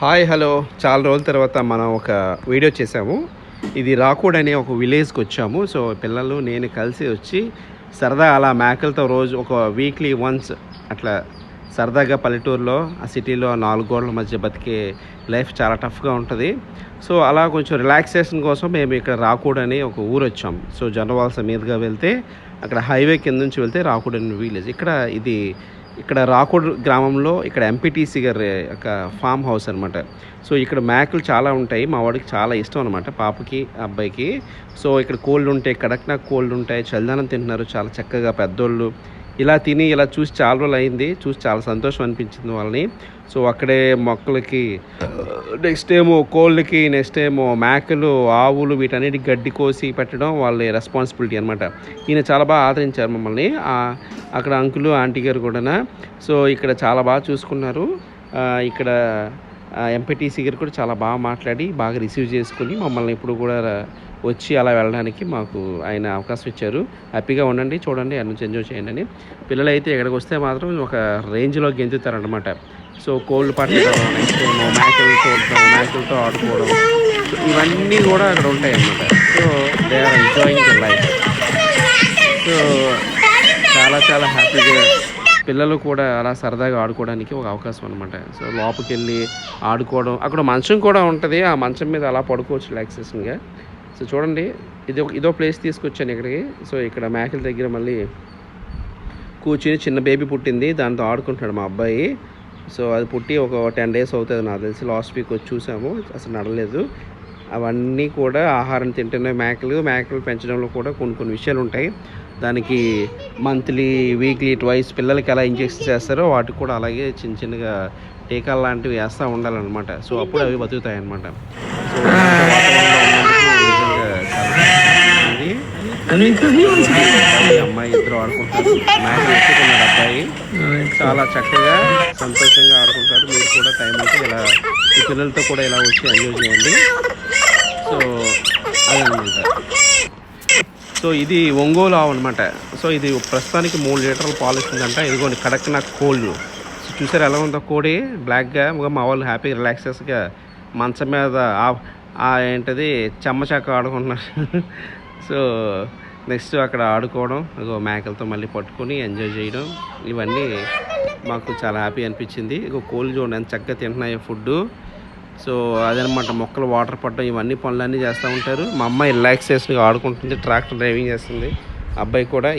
Hi hello చాలా రోజుల తర్వాత మనం ఒక వీడియో చేసాము. ఇది రాకూడ్ అనే ఒక విలేజ్కి వచ్చాము. సో పిల్లలు నేను కలిసి వచ్చి సరదా అలా మేకలతో రోజు ఒక వీక్లీ వన్స్ అట్లా సరదాగా పల్లెటూరులో ఆ సిటీలో 4 గోడల మధ్య బతికే లైఫ్ చాలా టఫ్గా ఉంటుంది. సో అలా కొంచెం రిలాక్సేషన్ కోసం మేము ఇక్కడ రాకూడ్ అని ఒక ఊరు వచ్చాం. సో జొన్నవలస మీదుగా వెళ్తే అక్కడ హైవే కింద నుంచి వెళ్తే రాకూడ్ అనే విలేజ్. ఇక్కడ రాకూడ్ గ్రామంలో ఇక్కడ ఎంపీటీసీ గారి యొక్క ఫామ్ హౌస్ అనమాట. సో ఇక్కడ మేకలు చాలా ఉంటాయి. మా వాడికి చాలా ఇష్టం అనమాట, పాపకి అబ్బాయికి. సో ఇక్కడ కోళ్ళు ఉంటాయి, కడక్నాథ్ కోళ్ళు ఉంటాయి, చలిదానం తింటున్నారు చాలా చక్కగా పెద్దోళ్ళు. ఇలా తిని ఇలా చూసి చాలా రోజులు అయింది, చూసి చాలా సంతోషం అనిపించింది వాళ్ళని. సో అక్కడే మొక్కలకి, నెక్స్ట్ ఏమో కోళ్ళకి, నెక్స్ట్ ఏమో మేకలు, ఆవులు వీటన్నిటికి గడ్డి కోసి పెట్టడం వాళ్ళ రెస్పాన్సిబిలిటీ అనమాట. ఈయన చాలా బాగా ఆదరించారు మమ్మల్ని, అక్కడ అంకులు ఆంటీ గారు కూడా. సో ఇక్కడ చాలా బాగా చూసుకున్నారు. ఇక్కడ ఎంపీటీసీ గారు కూడా చాలా బాగా మాట్లాడి బాగా రిసీవ్ చేసుకుని మమ్మల్ని ఇప్పుడు కూడా వచ్చి అలా వెళ్ళడానికి మాకు ఆయన అవకాశం ఇచ్చారు. హ్యాపీగా ఉండండి, చూడండి, అన్ని నుంచి ఎంజాయ్ చేయండి అని. పిల్లలు అయితే ఇక్కడికి వస్తే మాత్రం ఒక రేంజ్లో గెంతుతారనమాట. సో కోళ్ళు పట్టడం, నెక్స్ట్ ఏమో మేకలు చూడడం, మేకలతో ఆడుకోవడం, ఇవన్నీ కూడా అక్కడ ఉంటాయి అన్నమాట. So they are enjoying the life. So చాలా హ్యాపీగా పిల్లలు కూడా అలా సరదాగా ఆడుకోవడానికి ఒక అవకాశం అనమాట. సో లోపలికి వెళ్ళి ఆడుకోవడం, అక్కడ మంచం కూడా ఉంటుంది, ఆ మంచం మీద అలా పడుకోవచ్చు రిలాక్సేషన్గా. సో చూడండి, ఇదో ప్లేస్ తీసుకొచ్చాను ఇక్కడికి. సో ఇక్కడ మేకల దగ్గర మళ్ళీ కూర్చుని చిన్న బేబీ పుట్టింది, దాంతో ఆడుకుంటున్నాడు మా అబ్బాయి. సో అది పుట్టి ఒక 10 days అవుతుంది నాకు తెలిసి. లాస్ట్ వీక్ వచ్చి చూసాము, అసలు నడలేదు. అవన్నీ కూడా ఆహారం తింటున్నాయి మేకలు పెంచడంలో కూడా కొన్ని విషయాలు ఉంటాయి. దానికి మంత్లీ, వీక్లీ ట్వైస్ పిల్లలకి ఎలా ఇంజెక్షన్ చేస్తారో వాటికి కూడా అలాగే చిన్నగా టీకాలు లాంటివి వేస్తూ ఉండాలన్నమాట. సో అప్పుడు అవి బతుకుతాయి అన్నమాట. సో అమ్మాయి ఇద్దరు ఆడుకుంటారు, మేకలు ఎత్తుకున్నాడు అబ్బాయి. చాలా చక్కగా సంతోషంగా ఆడుకుంటారు. మీరు కూడా టైం అయితే ఇలా ఈ పిల్లలతో కూడా ఇలా వచ్చి ఎంజాయ్ చేయండి. సో అదనమాట. సో ఇది ఒంగోలు ఆవు అనమాట. సో ఇది ప్రస్తుతానికి 3 లీటర్ల పాలు ఇస్తుందంట. ఇదిగోండి కడక్నాథ్ కోళ్ళు. సో చూసారు ఎలా ఉందో కోడి, బ్లాక్గా. మా వాళ్ళు హ్యాపీ రిలాక్సెస్గా మంచం మీద ఏంటది చెమ్మచాక ఆడుకుంటున్నారు. సో నెక్స్ట్ అక్కడ ఆడుకోవడం, ఇగో మేకలతో మళ్ళీ పట్టుకొని ఎంజాయ్ చేయడం, ఇవన్నీ మాకు చాలా హ్యాపీ అనిపించింది. ఇగో కోళ్ళు చూడండి ఎంత చక్కగా తింటున్నాయి ఫుడ్. సో అదనమాట, మొక్కలు వాటర్ పట్టడం, ఇవన్నీ పనులన్నీ చేస్తూ ఉంటారు. మా అమ్మాయి రిలాక్సేషన్గా ఆడుకుంటుంది, ట్రాక్టర్ డ్రైవింగ్ చేస్తుంది, అబ్బాయి కూడా.